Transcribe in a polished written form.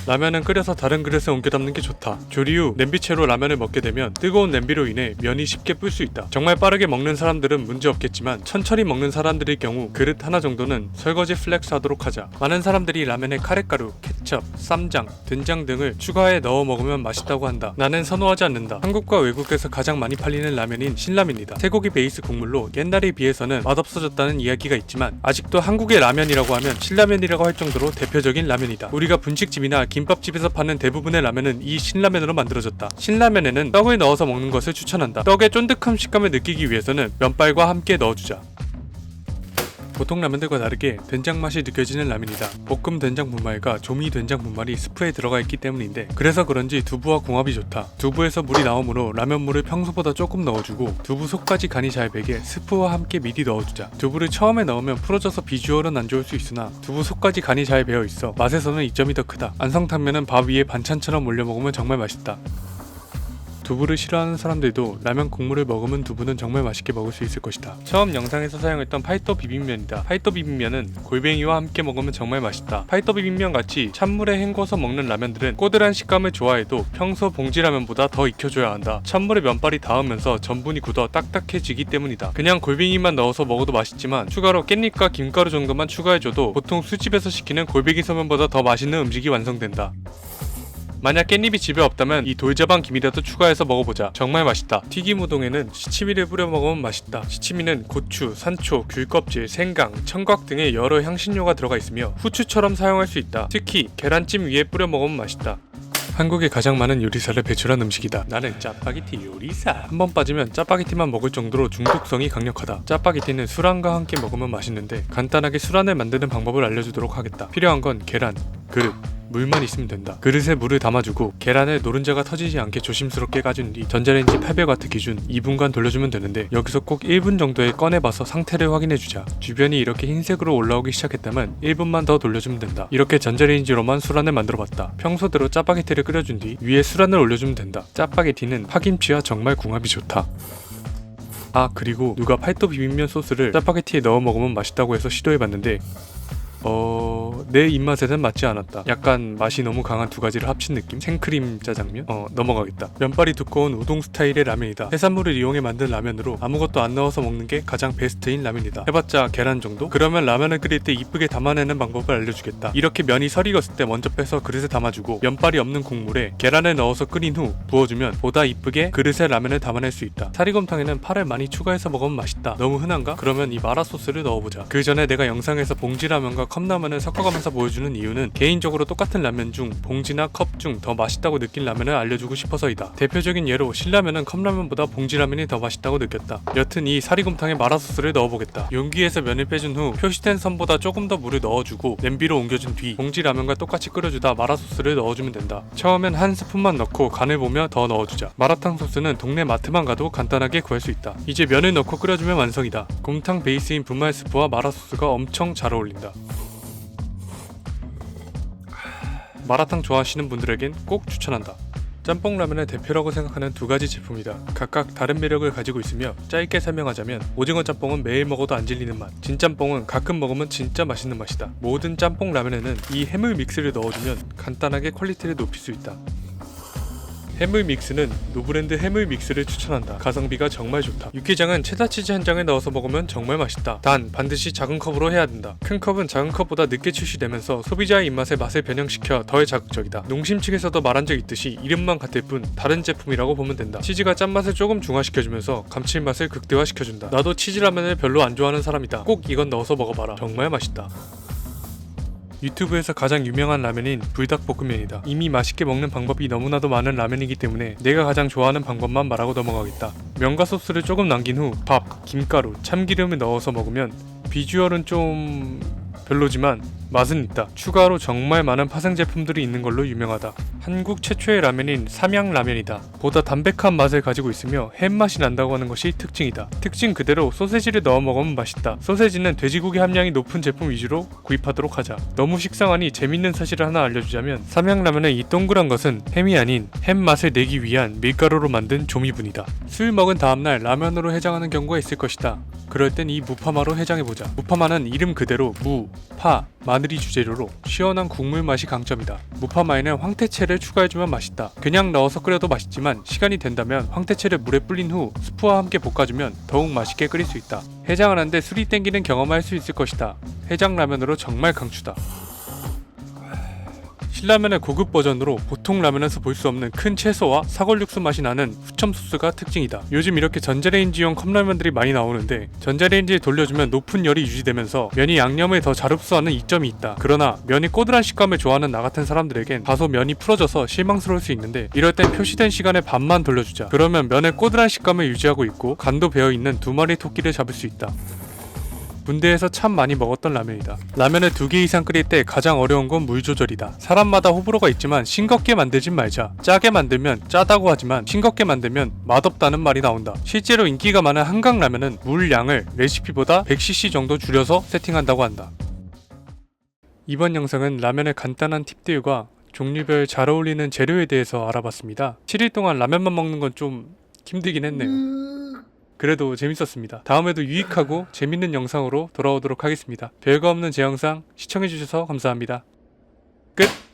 라면은 끓여서 다른 그릇에 옮겨 담는 게 좋다. 조리 후 냄비채로 라면을 먹게 되면 뜨거운 냄비로 인해 면이 쉽게 불 수 있다. 정말 빠르게 먹는 사람들은 문제 없겠지만 천천히 먹는 사람들의 경우 그릇 하나 정도는 설거지 플렉스 하도록 하자. 많은 사람들이 라면에 카레가루, 케첩, 쌈장, 된장 등을 추가해 넣어 먹으면 맛있다고 한다. 나는 선호하지 않는다. 한국과 외국에서 가장 많이 팔리는 라면인 신라면이다. 쇠고기 베이스 국물로 옛날에 비해서는 맛없어졌다는 이야기가 있지만 아직도 한국의 라면이라고 하면 신라면이라고 할 정도로 대표적인 라면이다. 우리가 분식집이나 김밥집에서 파는 대부분의 라면은 이 신라면으로 만들어졌다. 신라면에는 떡을 넣어서 먹는 것을 추천한다. 떡의 쫀득한 식감을 느끼기 위해서는 면발과 함께 넣어주자. 보통 라면들과 다르게 된장 맛이 느껴지는 라면이다. 볶음 된장 분말과 조미 된장 분말이 스프에 들어가 있기 때문인데 그래서 그런지 두부와 궁합이 좋다. 두부에서 물이 나오므로 라면물을 평소보다 조금 넣어주고 두부 속까지 간이 잘 배게 스프와 함께 미리 넣어주자. 두부를 처음에 넣으면 풀어져서 비주얼은 안 좋을 수 있으나 두부 속까지 간이 잘 배어 있어 맛에서는 이점이 더 크다. 안성탕면은 밥 위에 반찬처럼 올려 먹으면 정말 맛있다. 두부를 싫어하는 사람들도 라면 국물을 먹으면 두부는 정말 맛있게 먹을 수 있을 것이다. 처음 영상에서 사용했던 파이터 비빔면이다. 파이터 비빔면은 골뱅이와 함께 먹으면 정말 맛있다. 파이터 비빔면 같이 찬물에 헹궈서 먹는 라면들은 꼬들한 식감을 좋아해도 평소 봉지라면보다 더 익혀줘야 한다. 찬물에 면발이 닿으면서 전분이 굳어 딱딱해지기 때문이다. 그냥 골뱅이만 넣어서 먹어도 맛있지만 추가로 깻잎과 김가루 정도만 추가해줘도 보통 술집에서 시키는 골뱅이 소면보다 더 맛있는 음식이 완성된다. 만약 깻잎이 집에 없다면 이 돌자반 김이라도 추가해서 먹어보자. 정말 맛있다. 튀김 우동에는 시치미를 뿌려 먹으면 맛있다. 시치미는 고추, 산초, 귤껍질, 생강, 청각 등의 여러 향신료가 들어가 있으며 후추처럼 사용할 수 있다. 특히 계란찜 위에 뿌려 먹으면 맛있다. 한국에 가장 많은 요리사를 배출한 음식이다. 나는 짜파게티 요리사. 한번 빠지면 짜파게티만 먹을 정도로 중독성이 강력하다. 짜파게티는 술안과 함께 먹으면 맛있는데 간단하게 술안을 만드는 방법을 알려주도록 하겠다. 필요한 건 계란, 그릇, 물만 있으면 된다. 그릇에 물을 담아주고 계란을 노른자가 터지지 않게 조심스럽게 까준 뒤 전자레인지 800W 기준 2분간 돌려주면 되는데 여기서 꼭 1분 정도에 꺼내봐서 상태를 확인해주자. 주변이 이렇게 흰색으로 올라오기 시작했다면 1분만 더 돌려주면 된다. 이렇게 전자레인지로만 술안을 만들어봤다. 평소대로 짜파게티를 끓여준 뒤 위에 술안을 올려주면 된다. 짜파게티는 파김치와 정말 궁합이 좋다. 아 그리고 누가 팔도 비빔면 소스를 짜파게티에 넣어 먹으면 맛있다고 해서 시도해봤는데 내 입맛에는 맞지 않았다. 약간 맛이 너무 강한 두 가지를 합친 느낌? 생크림 짜장면? 넘어가겠다. 면발이 두꺼운 우동 스타일의 라면이다. 해산물을 이용해 만든 라면으로 아무것도 안 넣어서 먹는 게 가장 베스트인 라면이다. 해봤자 계란 정도? 그러면 라면을 끓일 때 이쁘게 담아내는 방법을 알려주겠다. 이렇게 면이 설 익었을 때 먼저 빼서 그릇에 담아주고 면발이 없는 국물에 계란을 넣어서 끓인 후 부어주면 보다 이쁘게 그릇에 라면을 담아낼 수 있다. 사리곰탕에는 파를 많이 추가해서 먹으면 맛있다. 너무 흔한가? 그러면 이 마라 소스를 넣어보자. 그 전에 내가 영상에서 봉지라면과 컵라면을 섞어가면서 보여주는 이유는 개인적으로 똑같은 라면 중 봉지나 컵 중 더 맛있다고 느낀 라면을 알려주고 싶어서이다. 대표적인 예로 신라면은 컵라면보다 봉지라면이 더 맛있다고 느꼈다. 여튼 이 사리곰탕에 마라소스를 넣어보겠다. 용기에서 면을 빼준 후 표시된 선보다 조금 더 물을 넣어주고 냄비로 옮겨준 뒤 봉지라면과 똑같이 끓여주다 마라소스를 넣어주면 된다. 처음엔 한 스푼만 넣고 간을 보며 더 넣어주자. 마라탕 소스는 동네 마트만 가도 간단하게 구할 수 있다. 이제 면을 넣고 끓여주면 완성이다. 곰탕 베이스인 분말 스프와 마라소스가 엄청 잘 어울린다. 마라탕 좋아하시는 분들에겐 꼭 추천한다. 짬뽕 라면의 대표라고 생각하는 두 가지 제품이다. 각각 다른 매력을 가지고 있으며 짧게 설명하자면 오징어 짬뽕은 매일 먹어도 안 질리는 맛, 진짬뽕은 가끔 먹으면 진짜 맛있는 맛이다. 모든 짬뽕 라면에는 이 해물 믹스를 넣어주면 간단하게 퀄리티를 높일 수 있다. 해물 믹스는 노브랜드 해물 믹스를 추천한다. 가성비가 정말 좋다. 육개장은 체다 치즈 한 장을 넣어서 먹으면 정말 맛있다. 단 반드시 작은 컵으로 해야 된다. 큰 컵은 작은 컵보다 늦게 출시되면서 소비자의 입맛에 맛을 변형시켜 더 자극적이다. 농심 측에서도 말한 적 있듯이 이름만 같을 뿐 다른 제품이라고 보면 된다. 치즈가 짠맛을 조금 중화시켜주면서 감칠맛을 극대화시켜준다. 나도 치즈라면을 별로 안 좋아하는 사람이다. 꼭 이건 넣어서 먹어봐라. 정말 맛있다. 유튜브에서 가장 유명한 라면인 불닭볶음면이다. 이미 맛있게 먹는 방법이 너무나도 많은 라면이기 때문에 내가 가장 좋아하는 방법만 말하고 넘어가겠다. 면과 소스를 조금 남긴 후 밥, 김가루, 참기름을 넣어서 먹으면 비주얼은 좀 별로지만 맛은 있다. 추가로 정말 많은 파생 제품들이 있는 걸로 유명하다. 한국 최초의 라면인 삼양라면이다. 보다 담백한 맛을 가지고 있으며 햄맛이 난다고 하는 것이 특징이다. 특징 그대로 소세지를 넣어 먹으면 맛있다. 소세지는 돼지고기 함량이 높은 제품 위주로 구입하도록 하자. 너무 식상하니 재밌는 사실을 하나 알려주자면 삼양라면의 이 동그란 것은 햄이 아닌 햄 맛을 내기 위한 밀가루로 만든 조미분이다. 술 먹은 다음날 라면으로 해장하는 경우가 있을 것이다. 그럴 땐 이 무파마로 해장해보자. 무파마는 이름 그대로 무, 파, 마늘이 주재료로 시원한 국물 맛이 강점이다. 무파마에는 황태채를 추가해주면 맛있다. 그냥 넣어서 끓여도 맛있지만 시간이 된다면 황태채를 물에 불린 후 스프와 함께 볶아주면 더욱 맛있게 끓일 수 있다. 해장을 하는데 술이 땡기는 경험할 수 있을 것이다. 해장라면으로 정말 강추다. 신라면의 고급 버전으로 보통 라면에서 볼 수 없는 큰 채소와 사골 육수 맛이 나는 후첨 소스가 특징이다. 요즘 이렇게 전자레인지용 컵라면들이 많이 나오는데 전자레인지에 돌려주면 높은 열이 유지되면서 면이 양념을 더 잘 흡수하는 이점이 있다. 그러나 면이 꼬들한 식감을 좋아하는 나 같은 사람들에겐 다소 면이 풀어져서 실망스러울 수 있는데 이럴 땐 표시된 시간에 반만 돌려주자. 그러면 면의 꼬들한 식감을 유지하고 있고 간도 배어있는 두 마리 토끼를 잡을 수 있다. 군대에서 참 많이 먹었던 라면이다. 라면을 2개 이상 끓일 때 가장 어려운 건 물 조절이다. 사람마다 호불호가 있지만 싱겁게 만들진 말자. 짜게 만들면 짜다고 하지만 싱겁게 만들면 맛없다는 말이 나온다. 실제로 인기가 많은 한강 라면은 물 양을 레시피보다 100cc 정도 줄여서 세팅한다고 한다. 이번 영상은 라면의 간단한 팁들과 종류별 잘 어울리는 재료에 대해서 알아봤습니다. 7일 동안 라면만 먹는 건 좀 힘들긴 했네요. 그래도 재밌었습니다. 다음에도 유익하고 재밌는 영상으로 돌아오도록 하겠습니다. 별거 없는 제 영상 시청해주셔서 감사합니다. 끝!